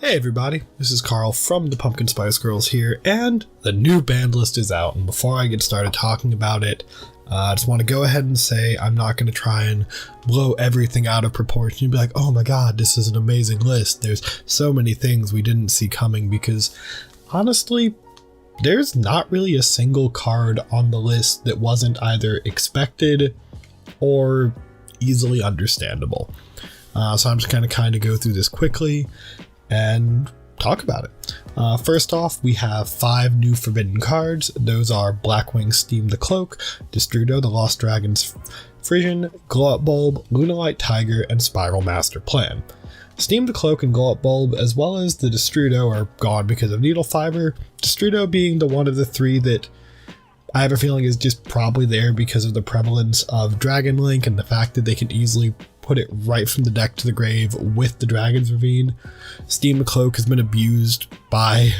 Hey everybody, this is Carl from the Pumpkin Spice Girls here, and the new Banlist is out, and before I get started talking about it, I just want to go ahead and say I'm not going to try and blow everything out of proportion and be like, oh my god, this is an amazing list, there's so many things we didn't see coming, because honestly, there's not really a single card on the list that wasn't either expected or easily understandable. So I'm just going to kind of go through this quickly and talk about it. First off, we have 5 new forbidden cards. Those are Blackwing Steam the Cloak, Destrudo the Lost Dragon's Frisian, Glow Up Bulb, Lunalight Tiger, and Spiral Master Plan. Steam the Cloak and Glow Up Bulb, as well as the Destrudo, are gone because of Needle Fiber, Destrudo being the one of the 3 that I have a feeling is just probably there because of the prevalence of Dragon Link and the fact that they can easily put it right from the deck to the grave with the Dragon's Ravine. Steam the Cloak has been abused by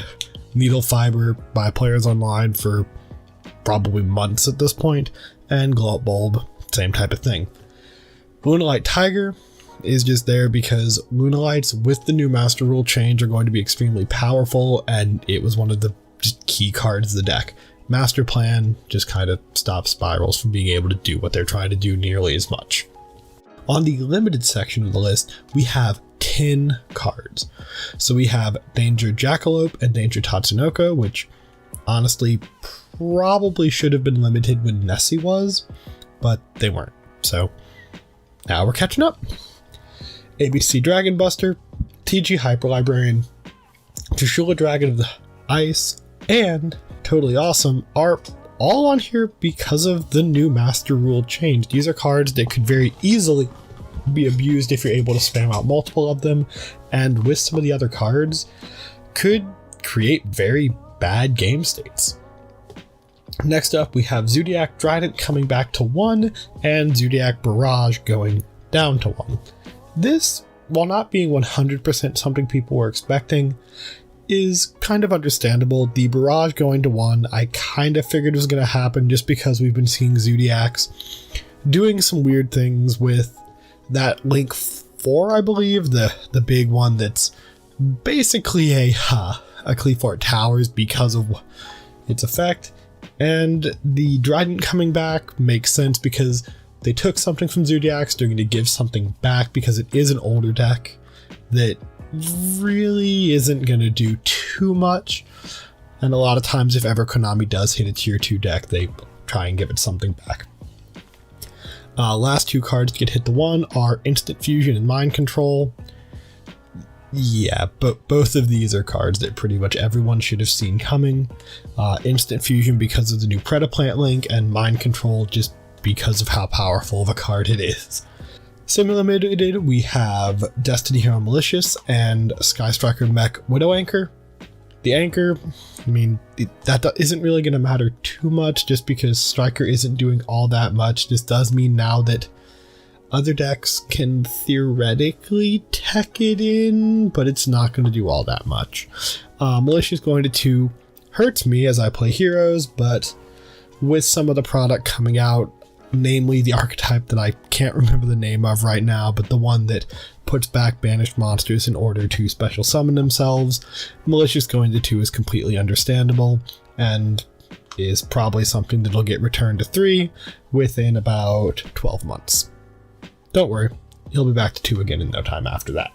Needle Fiber by players online for probably months at this point, and Glow Up Bulb, same type of thing. Lunalight Tiger is just there because Lunalights with the new Master Rule change are going to be extremely powerful, and it was one of the just key cards of the deck. Master Plan just kind of stops Spirals from being able to do what they're trying to do nearly as much. On the limited section of the list, we have 10 cards. So we have Danger Jackalope and Danger Tatsunoko, which honestly probably should have been limited when Nessie was, but they weren't. So now we're catching up. ABC Dragon Buster, TG Hyper Librarian, Trishula Dragon of the Ice, and Totally Awesome are all on here because of the new Master Rule change. These are cards that could very easily be abused if you're able to spam out multiple of them, and with some of the other cards could create very bad game states. Next up, we have Zodiac Trident coming back to 1 and Zodiac Barrage going down to 1. This, while not being 100% something people were expecting, is kind of understandable. The Barrage going to 1, I kind of figured was going to happen just because we've been seeing Zodiacs doing some weird things with that Link 4, I believe, the big one that's basically a Cleafort Towers because of its effect. And the Trident coming back makes sense because they took something from Zodiacs, they're going to give something back because it is an older deck that really isn't going to do too much, and a lot of times if ever Konami does hit a tier 2 deck, they try and give it something back. Last 2 cards to get hit the 1 are Instant Fusion and Mind Control. Yeah, but both of these are cards that pretty much everyone should have seen coming. Instant Fusion because of the new Predaplant link, and Mind Control just because of how powerful of a card it is. Similarly, we have Destiny Hero Malicious and Sky Striker Mech Widow Anchor. The Anchor, I mean, that isn't really going to matter too much just because Striker isn't doing all that much. This does mean now that other decks can theoretically tech it in, but it's not going to do all that much. Malicious going to 2 hurts me as I play heroes, but with some of the product coming out, namely the archetype that I can't remember the name of right now, but the one that puts back banished monsters in order to special summon themselves, Malicious going to 2 is completely understandable and is probably something that'll get returned to 3 within about 12 months. Don't worry, he'll be back to 2 again in no time after that.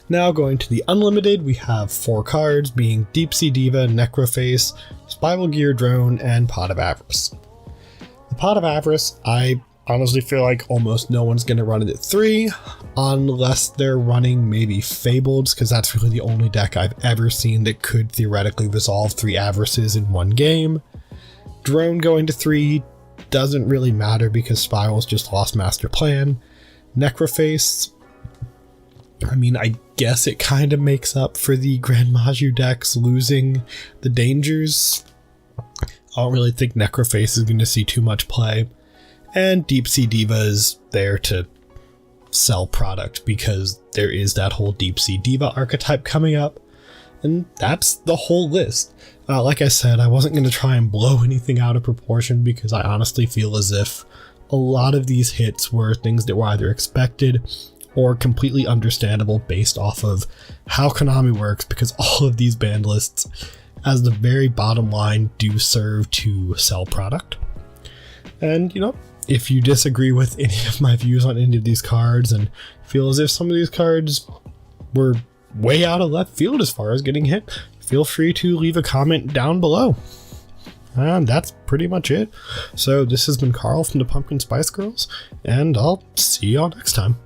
Now going to the Unlimited, we have 4 cards being Deep Sea Diva, Necroface, Spiral Gear Drone, and Pot of Avarice. The Pot of Avarice, I honestly feel like almost no one's going to run it at 3, unless they're running maybe Fabled, because that's really the only deck I've ever seen that could theoretically resolve 3 Avarices in one game. Drone going to 3 doesn't really matter because Spiral's just lost Master Plan. Necroface, I mean, I guess it kind of makes up for the Grand Maju decks losing the Dangers. I don't really think Necroface is going to see too much play, and Deep Sea Diva is there to sell product because there is that whole Deep Sea Diva archetype coming up, and that's the whole list. Like I said, I wasn't going to try and blow anything out of proportion because I honestly feel as if a lot of these hits were things that were either expected or completely understandable based off of how Konami works, because all of these band lists, as the very bottom line, do serve to sell product. And, you know, if you disagree with any of my views on any of these cards and feel as if some of these cards were way out of left field as far as getting hit, feel free to leave a comment down below. And that's pretty much it. So this has been Carl from the Pumpkin Spice Girls, and I'll see y'all next time.